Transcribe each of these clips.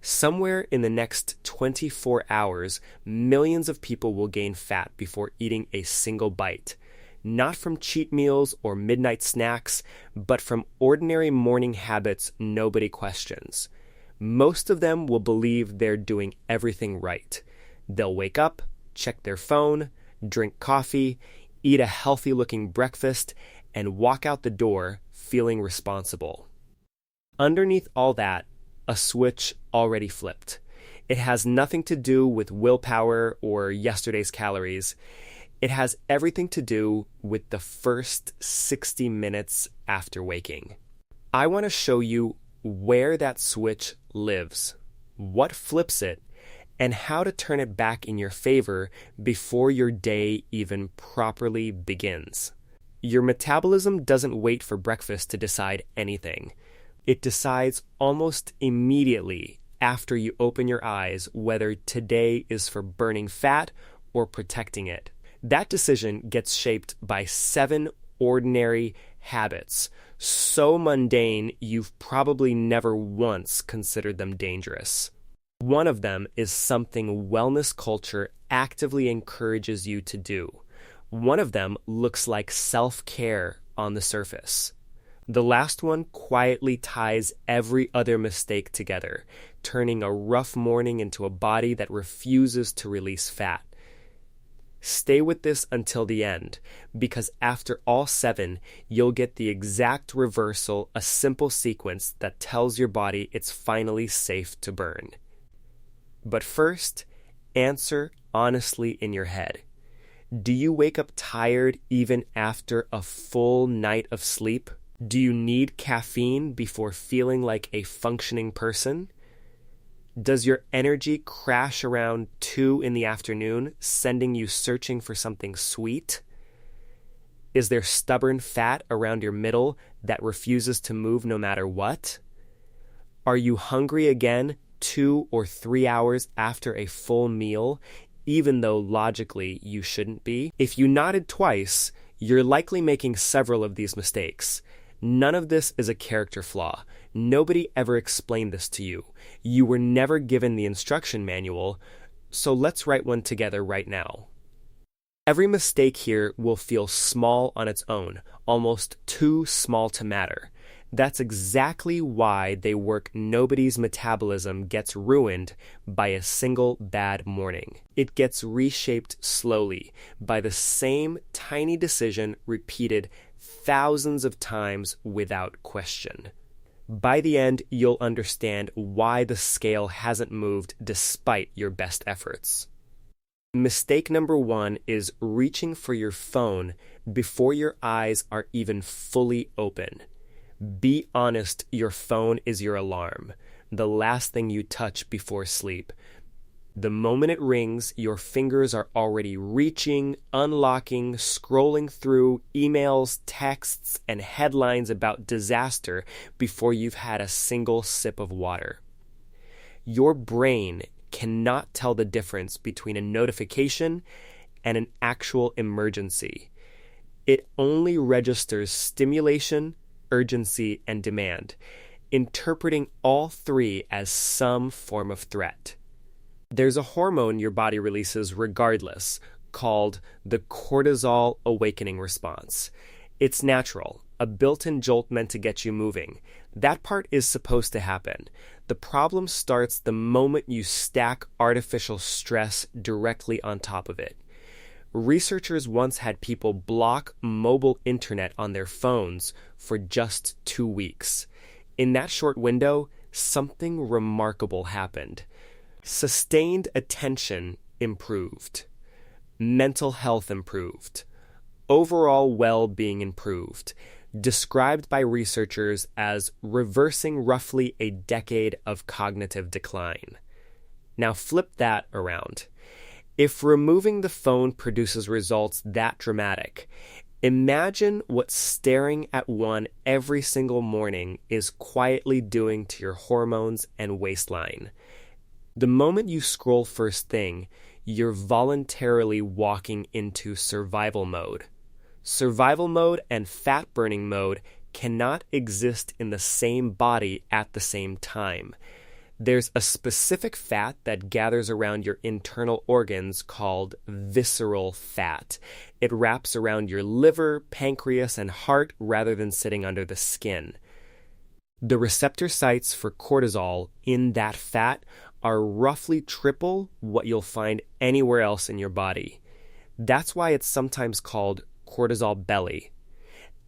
Somewhere in the next 24 hours, millions of people will gain fat before eating a single bite. Not from cheat meals or midnight snacks, but from ordinary morning habits nobody questions. Most of them will believe they're doing everything right. They'll wake up, check their phone, drink coffee, eat a healthy-looking breakfast, and walk out the door feeling responsible. Underneath all that, a switch already flipped. It has nothing to do with willpower or yesterday's calories. It has everything to do with the first 60 minutes after waking. I want to show you where that switch lives, what flips it, and how to turn it back in your favor before your day even properly begins. Your metabolism doesn't wait for breakfast to decide anything. It decides almost immediately after you open your eyes whether today is for burning fat or protecting it. That decision gets shaped by 7 ordinary habits, so mundane you've probably never once considered them dangerous. One of them is something wellness culture actively encourages you to do. One of them looks like self-care on the surface. The last one quietly ties every other mistake together, turning a rough morning into a body that refuses to release fat. Stay with this until the end, because after all 7, you'll get the exact reversal, a simple sequence that tells your body it's finally safe to burn. But first, answer honestly in your head. Do you wake up tired even after a full night of sleep? Do you need caffeine before feeling like a functioning person? Does your energy crash around 2 in the afternoon, sending you searching for something sweet? Is there stubborn fat around your middle that refuses to move no matter what? Are you hungry again 2 or 3 hours after a full meal, even though logically you shouldn't be? If you nodded twice, you're likely making several of these mistakes. None of this is a character flaw. Nobody ever explained this to you. You were never given the instruction manual, so let's write one together right now. Every mistake here will feel small on its own, almost too small to matter. That's exactly why they work. Nobody's metabolism gets ruined by a single bad morning. It gets reshaped slowly by the same tiny decision repeated thousands of times without question. By the end, you'll understand why the scale hasn't moved despite your best efforts. Mistake number 1 is reaching for your phone before your eyes are even fully open. Be honest, your phone is your alarm, the last thing you touch before sleep. The moment it rings, your fingers are already reaching, unlocking, scrolling through emails, texts, and headlines about disaster before you've had a single sip of water. Your brain cannot tell the difference between a notification and an actual emergency. It only registers stimulation, urgency, and demand, interpreting all 3 as some form of threat. There's a hormone your body releases regardless, called the cortisol awakening response. It's natural, a built-in jolt meant to get you moving. That part is supposed to happen. The problem starts the moment you stack artificial stress directly on top of it. Researchers once had people block mobile internet on their phones for just 2 weeks. In that short window, something remarkable happened. Sustained attention improved. Mental health improved. Overall well-being improved, described by researchers as reversing roughly a decade of cognitive decline. Now flip that around. If removing the phone produces results that dramatic, imagine what staring at one every single morning is quietly doing to your hormones and waistline. The moment you scroll first thing, you're voluntarily walking into survival mode. Survival mode and fat-burning mode cannot exist in the same body at the same time. There's a specific fat that gathers around your internal organs called visceral fat. It wraps around your liver, pancreas, and heart rather than sitting under the skin. The receptor sites for cortisol in that fat are roughly triple what you'll find anywhere else in your body. That's why it's sometimes called cortisol belly.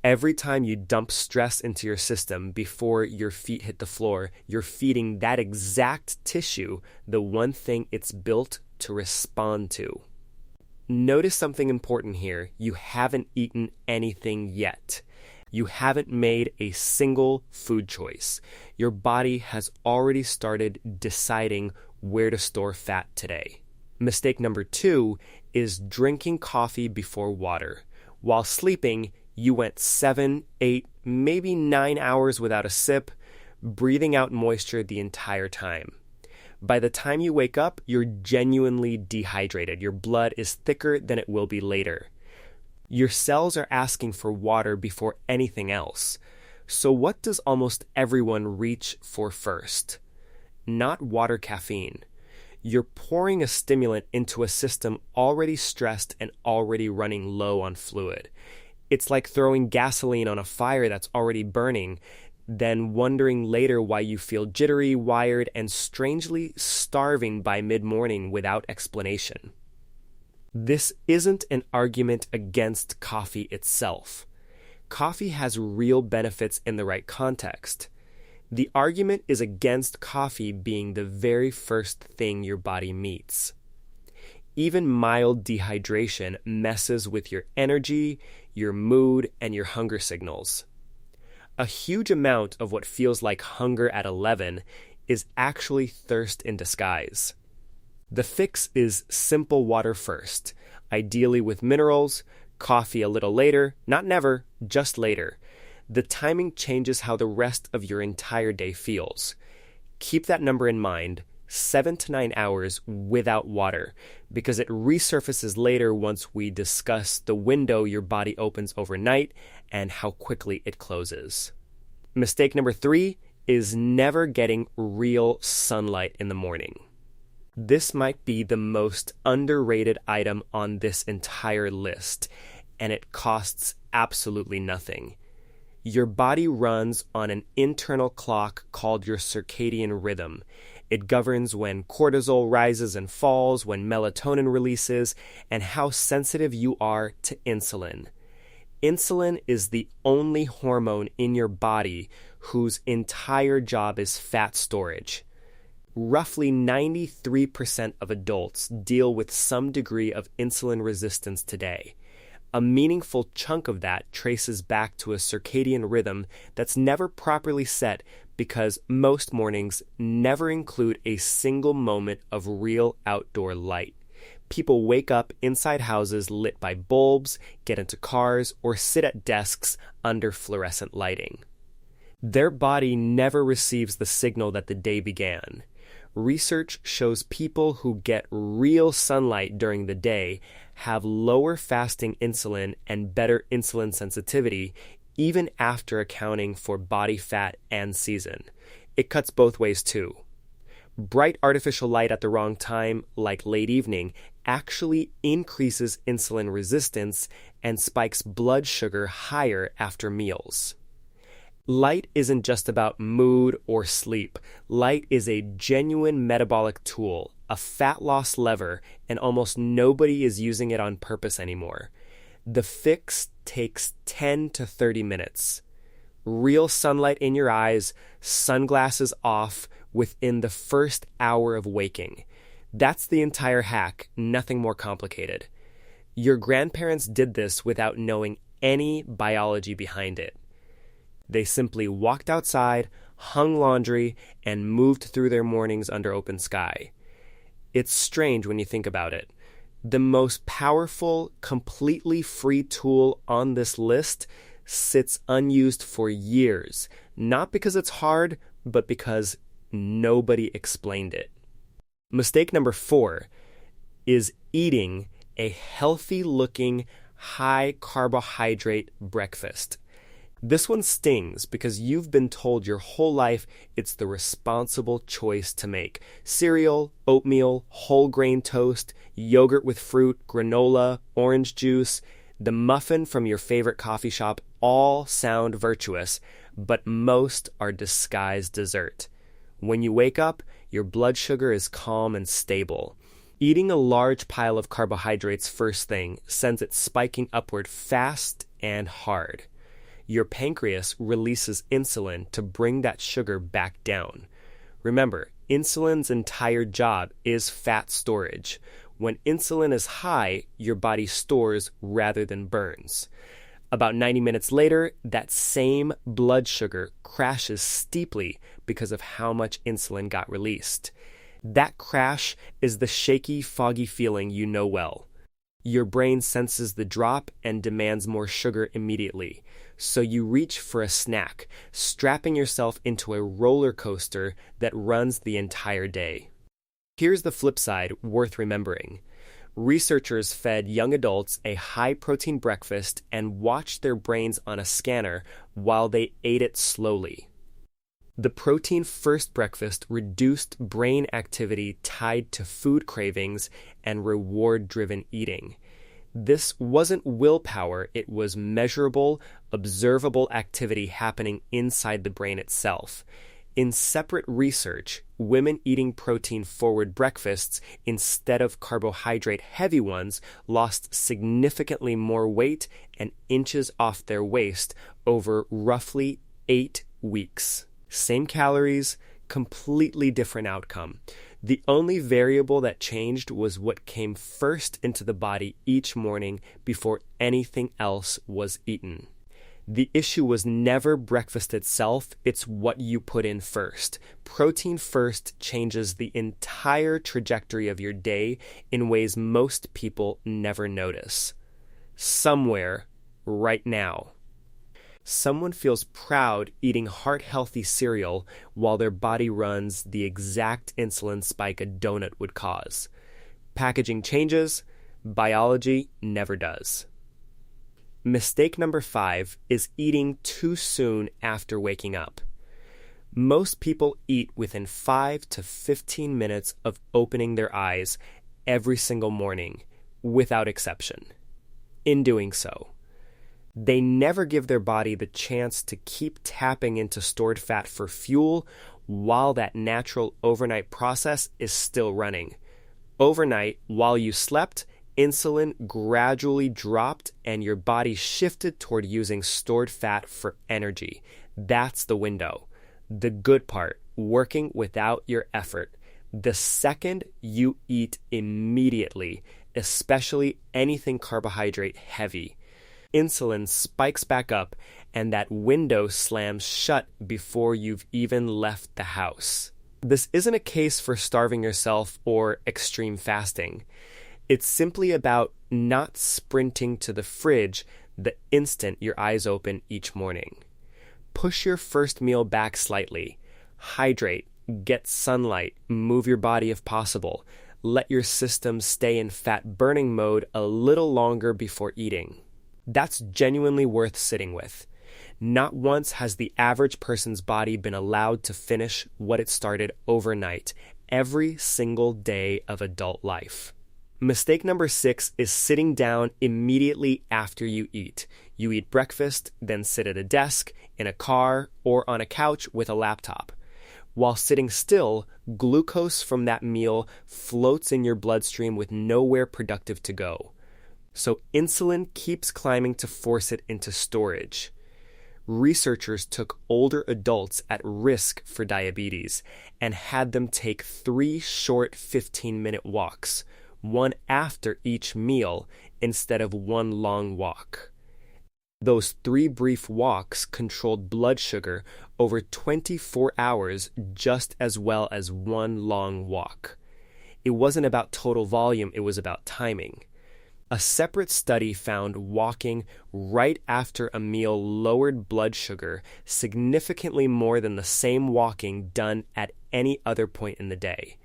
Every time you dump stress into your system before your feet hit the floor, you're feeding that exact tissue the one thing it's built to respond to. Notice something important here. You haven't eaten anything yet. You haven't made a single food choice. Your body has already started deciding where to store fat today. Mistake number 2 is drinking coffee before water. While sleeping, you went 7, 8, maybe 9 hours without a sip, breathing out moisture the entire time. By the time you wake up, you're genuinely dehydrated. Your blood is thicker than it will be later. Your cells are asking for water before anything else. So what does almost everyone reach for first? Not water caffeine. You're pouring a stimulant into a system already stressed and already running low on fluid. It's like throwing gasoline on a fire that's already burning, then wondering later why you feel jittery, wired, and strangely starving by mid-morning without explanation. This isn't an argument against coffee itself. Coffee has real benefits in the right context. The argument is against coffee being the very first thing your body meets. Even mild dehydration messes with your energy, your mood, and your hunger signals. A huge amount of what feels like hunger at 11 is actually thirst in disguise. The fix is simple water first, ideally with minerals, coffee a little later, not never, just later. The timing changes how the rest of your entire day feels. Keep that number in mind, 7 to 9 hours without water, because it resurfaces later once we discuss the window your body opens overnight and how quickly it closes. Mistake number 3 is never getting real sunlight in the morning. This might be the most underrated item on this entire list, and it costs absolutely nothing. Your body runs on an internal clock called your circadian rhythm. It governs when cortisol rises and falls, when melatonin releases, and how sensitive you are to insulin. Insulin is the only hormone in your body whose entire job is fat storage. Roughly 93% of adults deal with some degree of insulin resistance today. A meaningful chunk of that traces back to a circadian rhythm that's never properly set because most mornings never include a single moment of real outdoor light. People wake up inside houses lit by bulbs, get into cars, or sit at desks under fluorescent lighting. Their body never receives the signal that the day began. Research shows people who get real sunlight during the day have lower fasting insulin and better insulin sensitivity even after accounting for body fat and season. It cuts both ways too. Bright artificial light at the wrong time, like late evening, actually increases insulin resistance and spikes blood sugar higher after meals. Light isn't just about mood or sleep. Light is a genuine metabolic tool, a fat loss lever, and almost nobody is using it on purpose anymore. The fix takes 10 to 30 minutes. Real sunlight in your eyes, sunglasses off within the first hour of waking. That's the entire hack, nothing more complicated. Your grandparents did this without knowing any biology behind it. They simply walked outside, hung laundry, and moved through their mornings under open sky. It's strange when you think about it. The most powerful, completely free tool on this list sits unused for years, not because it's hard, but because nobody explained it. Mistake number 4 is eating a healthy-looking, high-carbohydrate breakfast. This one stings because you've been told your whole life it's the responsible choice to make. Cereal, oatmeal, whole grain toast, yogurt with fruit, granola, orange juice, the muffin from your favorite coffee shop all sound virtuous, but most are disguised dessert. When you wake up, your blood sugar is calm and stable. Eating a large pile of carbohydrates first thing sends it spiking upward fast and hard. Your pancreas releases insulin to bring that sugar back down. Remember, insulin's entire job is fat storage. When insulin is high, your body stores rather than burns. About 90 minutes later, that same blood sugar crashes steeply because of how much insulin got released. That crash is the shaky, foggy feeling you know well. Your brain senses the drop and demands more sugar immediately, so you reach for a snack, strapping yourself into a roller coaster that runs the entire day. Here's the flip side worth remembering. Researchers fed young adults a high-protein breakfast and watched their brains on a scanner while they ate it slowly. The protein-first breakfast reduced brain activity tied to food cravings and reward-driven eating. This wasn't willpower, it was measurable, observable activity happening inside the brain itself. In separate research, women eating protein-forward breakfasts instead of carbohydrate-heavy ones lost significantly more weight and inches off their waist over roughly 8 weeks. Same calories, completely different outcome. The only variable that changed was what came first into the body each morning before anything else was eaten. The issue was never breakfast itself, it's what you put in first. Protein first changes the entire trajectory of your day in ways most people never notice. Somewhere, right now, someone feels proud eating heart-healthy cereal while their body runs the exact insulin spike a donut would cause. Packaging changes, biology never does. Mistake number 5 is eating too soon after waking up. Most people eat within 5 to 15 minutes of opening their eyes every single morning, without exception. In doing so, they never give their body the chance to keep tapping into stored fat for fuel while that natural overnight process is still running. Overnight, while you slept, insulin gradually dropped and your body shifted toward using stored fat for energy. That's the window. The good part, working without your effort. The second you eat immediately, especially anything carbohydrate heavy, insulin spikes back up and that window slams shut before you've even left the house. This isn't a case for starving yourself or extreme fasting. It's simply about not sprinting to the fridge the instant your eyes open each morning. Push your first meal back slightly. Hydrate, get sunlight, move your body if possible. Let your system stay in fat burning mode a little longer before eating. That's genuinely worth sitting with. Not once has the average person's body been allowed to finish what it started overnight, every single day of adult life. Mistake number 6 is sitting down immediately after you eat. You eat breakfast, then sit at a desk, in a car, or on a couch with a laptop. While sitting still, glucose from that meal floats in your bloodstream with nowhere productive to go. So insulin keeps climbing to force it into storage. Researchers took older adults at risk for diabetes and had them take 3 short 15-minute walks, one after each meal instead of one long walk. Those 3 brief walks controlled blood sugar over 24 hours just as well as one long walk. It wasn't about total volume, it was about timing. A separate study found walking right after a meal lowered blood sugar significantly more than the same walking done at any other point in the day.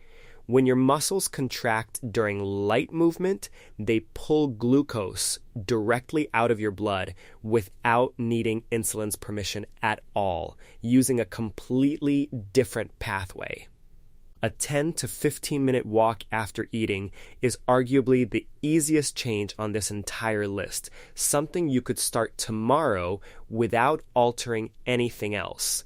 When your muscles contract during light movement, they pull glucose directly out of your blood without needing insulin's permission at all, using a completely different pathway. A 10 to 15-minute walk after eating is arguably the easiest change on this entire list, something you could start tomorrow without altering anything else.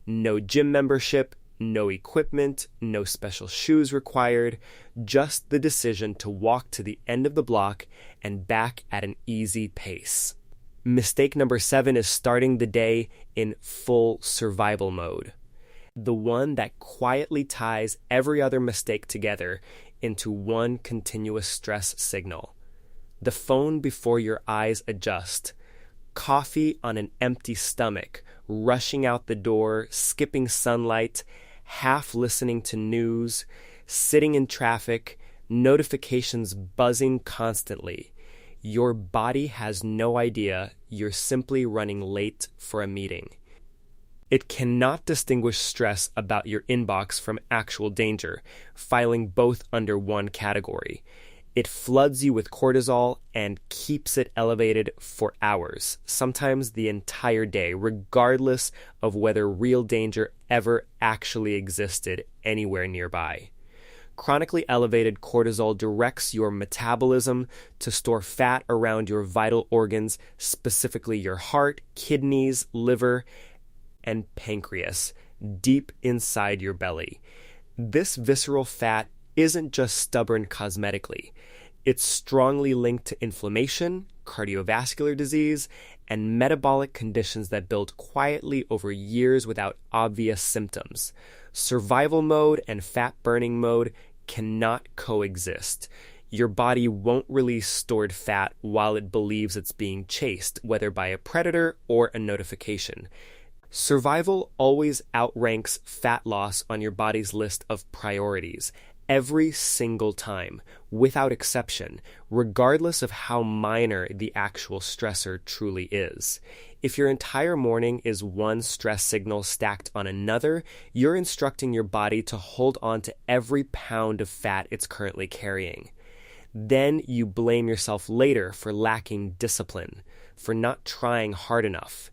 No gym membership, no equipment, no special shoes required, just the decision to walk to the end of the block and back at an easy pace. Mistake number 7 is starting the day in full survival mode. The one that quietly ties every other mistake together into one continuous stress signal. The phone before your eyes adjust. Coffee on an empty stomach, rushing out the door, skipping sunlight, half listening to news, sitting in traffic, notifications buzzing constantly. Your body has no idea you're simply running late for a meeting. It cannot distinguish stress about your inbox from actual danger, filing both under one category. It floods you with cortisol and keeps it elevated for hours, sometimes the entire day, regardless of whether real danger ever actually existed anywhere nearby. Chronically elevated cortisol directs your metabolism to store fat around your vital organs, specifically your heart, kidneys, liver, and pancreas, deep inside your belly. This visceral fat isn't just stubborn cosmetically. It's strongly linked to inflammation, cardiovascular disease, and metabolic conditions that build quietly over years without obvious symptoms. Survival mode and fat-burning mode cannot coexist. Your body won't release stored fat while it believes it's being chased, whether by a predator or a notification. Survival always outranks fat loss on your body's list of priorities, every single time, without exception, regardless of how minor the actual stressor truly is. If your entire morning is one stress signal stacked on another, you're instructing your body to hold on to every pound of fat it's currently carrying. Then you blame yourself later for lacking discipline, for not trying hard enough,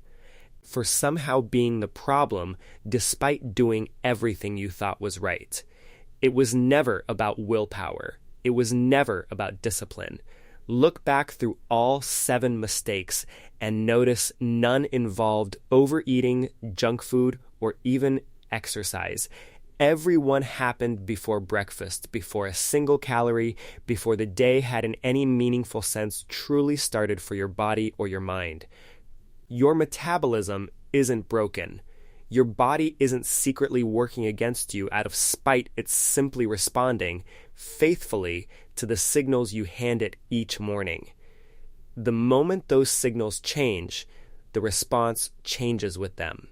for somehow being the problem despite doing everything you thought was right. It was never about willpower. It was never about discipline. Look back through all 7 mistakes and notice none involved overeating, junk food, or even exercise. Every one happened before breakfast, before a single calorie, before the day had in any meaningful sense truly started for your body or your mind. Your metabolism isn't broken. Your body isn't secretly working against you out of spite. It's simply responding faithfully to the signals you hand it each morning. The moment those signals change, the response changes with them.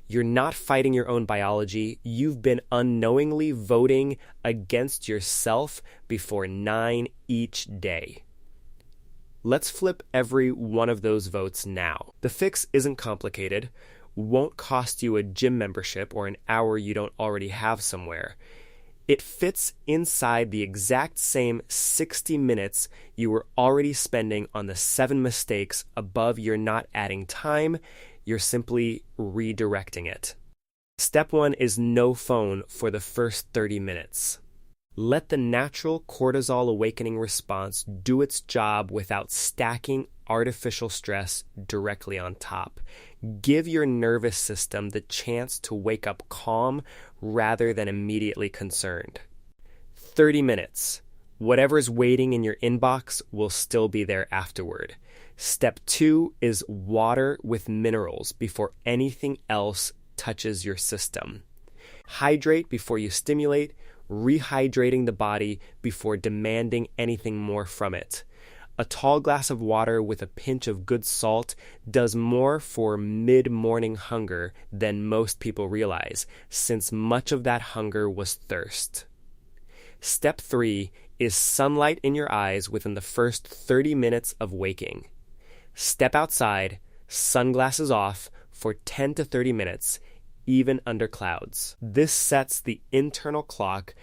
You're not fighting your own biology. You've been unknowingly voting against yourself before 9 each day. Let's flip every one of those votes now. The fix isn't complicated, won't cost you a gym membership or an hour you don't already have somewhere. It fits inside the exact same 60 minutes you were already spending on the 7 mistakes above. You're not adding time, you're simply redirecting it. Step 1 is no phone for the first 30 minutes. Let the natural cortisol awakening response do its job without stacking artificial stress directly on top. Give your nervous system the chance to wake up calm rather than immediately concerned. 30 minutes. Whatever's waiting in your inbox will still be there afterward. Step 2 is water with minerals before anything else touches your system. Hydrate before you stimulate, rehydrating the body before demanding anything more from it. A tall glass of water with a pinch of good salt does more for mid-morning hunger than most people realize, since much of that hunger was thirst. Step 3 is sunlight in your eyes within the first 30 minutes of waking. Step outside, sunglasses off, for 10 to 30 minutes, even under clouds. This sets the internal clock,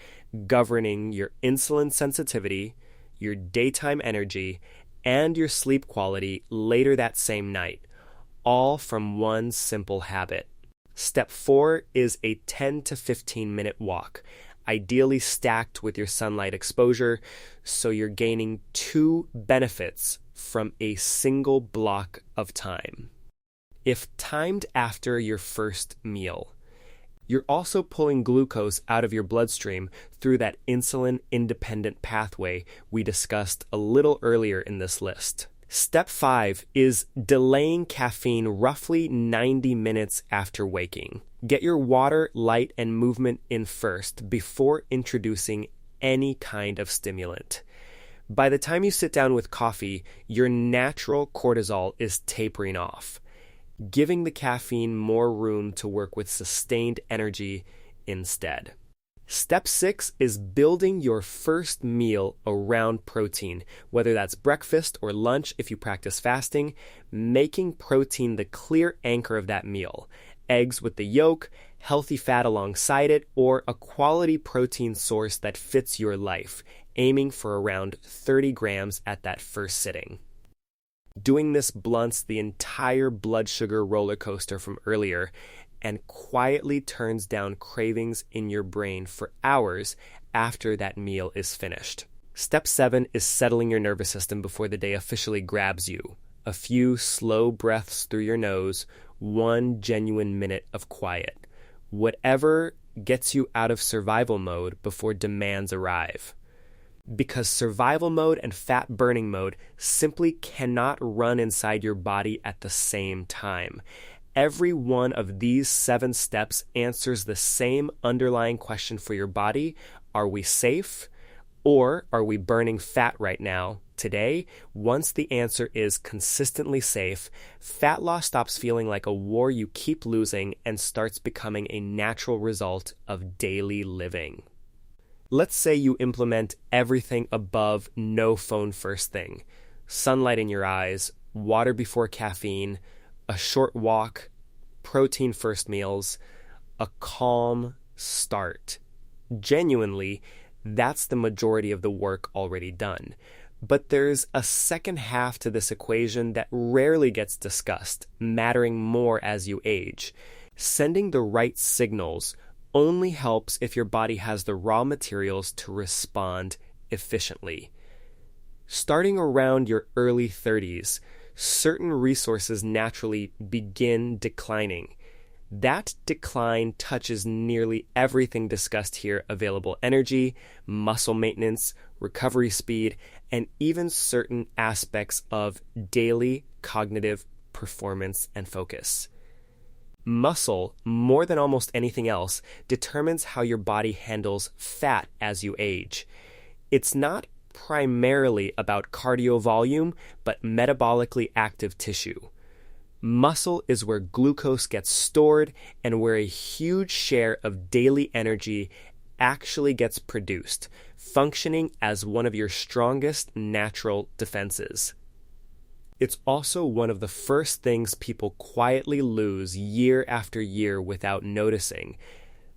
governing your insulin sensitivity, your daytime energy, and your sleep quality later that same night, all from one simple habit. Step 4 is a 10 to 15 minute walk, ideally stacked with your sunlight exposure, so you're gaining 2 benefits from a single block of time. If timed after your first meal, you're also pulling glucose out of your bloodstream through that insulin-independent pathway we discussed a little earlier in this list. Step 5 is delaying caffeine roughly 90 minutes after waking. Get your water, light, and movement in first before introducing any kind of stimulant. By the time you sit down with coffee, your natural cortisol is tapering off, giving the caffeine more room to work with sustained energy instead. Step 6 is building your first meal around protein, whether that's breakfast or lunch if you practice fasting, making protein the clear anchor of that meal. Eggs with the yolk, healthy fat alongside it, or a quality protein source that fits your life, aiming for around 30 grams at that first sitting. Doing this blunts the entire blood sugar roller coaster from earlier and quietly turns down cravings in your brain for hours after that meal is finished. Step 7 is settling your nervous system before the day officially grabs you. A few slow breaths through your nose, 1 genuine minute of quiet. Whatever gets you out of survival mode before demands arrive. Because survival mode and fat burning mode simply cannot run inside your body at the same time. Every one of these 7 steps answers the same underlying question for your body: are we safe? Or are we burning fat right now, today? Once the answer is consistently safe, fat loss stops feeling like a war you keep losing and starts becoming a natural result of daily living. Let's say you implement everything above no phone first thing: sunlight in your eyes, water before caffeine, a short walk, protein first meals, a calm start. Genuinely, that's the majority of the work already done. But there's a second half to this equation that rarely gets discussed, mattering more as you age. Sending the right signals only helps if your body has the raw materials to respond efficiently. Starting around your early 30s, certain resources naturally begin declining. That decline touches nearly everything discussed here: available energy, muscle maintenance, recovery speed, and even certain aspects of daily cognitive performance and focus. Muscle, more than almost anything else, determines how your body handles fat as you age. It's not primarily about cardio volume, but metabolically active tissue. Muscle is where glucose gets stored and where a huge share of daily energy actually gets produced, functioning as one of your strongest natural defenses. It's also one of the first things people quietly lose year after year without noticing,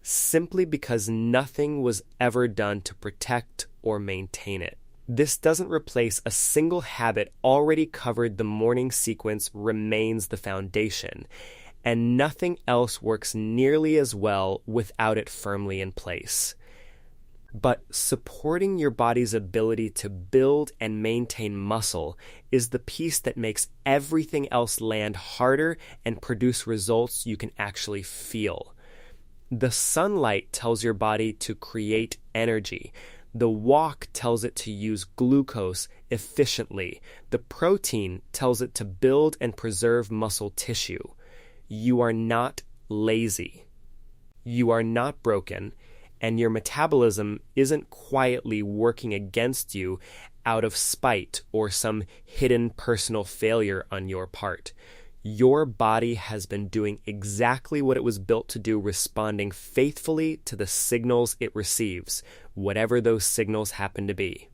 simply because nothing was ever done to protect or maintain it. This doesn't replace a single habit already covered. The morning sequence remains the foundation, and nothing else works nearly as well without it firmly in place. But supporting your body's ability to build and maintain muscle is the piece that makes everything else land harder and produce results you can actually feel. The sunlight tells your body to create energy. The walk tells it to use glucose efficiently. The protein tells it to build and preserve muscle tissue. You are not lazy. You are not broken. And your metabolism isn't quietly working against you out of spite or some hidden personal failure on your part. Your body has been doing exactly what it was built to do, responding faithfully to the signals it receives, whatever those signals happen to be.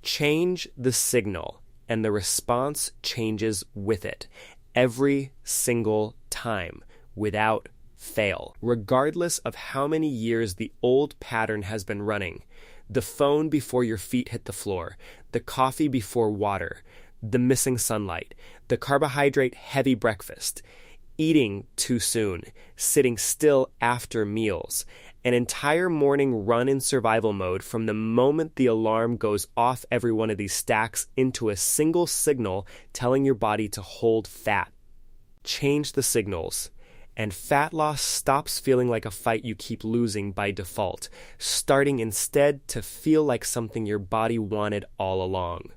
Change the signal, and the response changes with it every single time, without fail. Regardless of how many years the old pattern has been running, the phone before your feet hit the floor, the coffee before water, the missing sunlight, the carbohydrate-heavy breakfast, eating too soon, sitting still after meals, an entire morning run in survival mode from the moment the alarm goes off every one of these stacks into a single signal telling your body to hold fat. Change the signals, and fat loss stops feeling like a fight you keep losing by default, starting instead to feel like something your body wanted all along.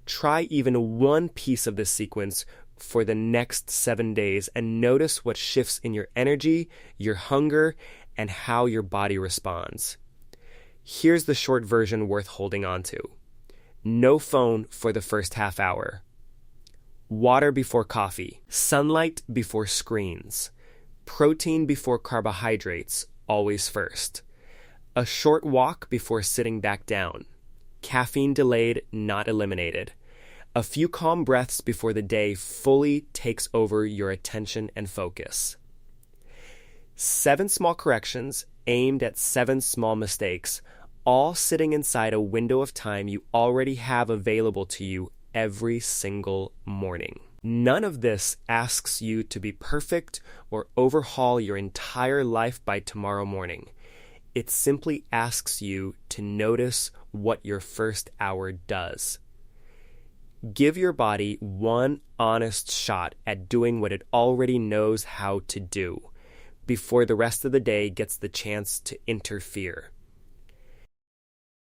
Try even one piece of this sequence for the next 7 days and notice what shifts in your energy, your hunger, and how your body responds. Here's the short version worth holding on to. No phone for the first half hour. Water before coffee. Sunlight before screens. Protein before carbohydrates, always first. A short walk before sitting back down. Caffeine delayed, not eliminated. A few calm breaths before the day fully takes over your attention and focus. 7 small corrections aimed at 7 small mistakes, all sitting inside a window of time you already have available to you every single morning. None of this asks you to be perfect or overhaul your entire life by tomorrow morning. It simply asks you to notice what your first hour does. Give your body one honest shot at doing what it already knows how to do before the rest of the day gets the chance to interfere.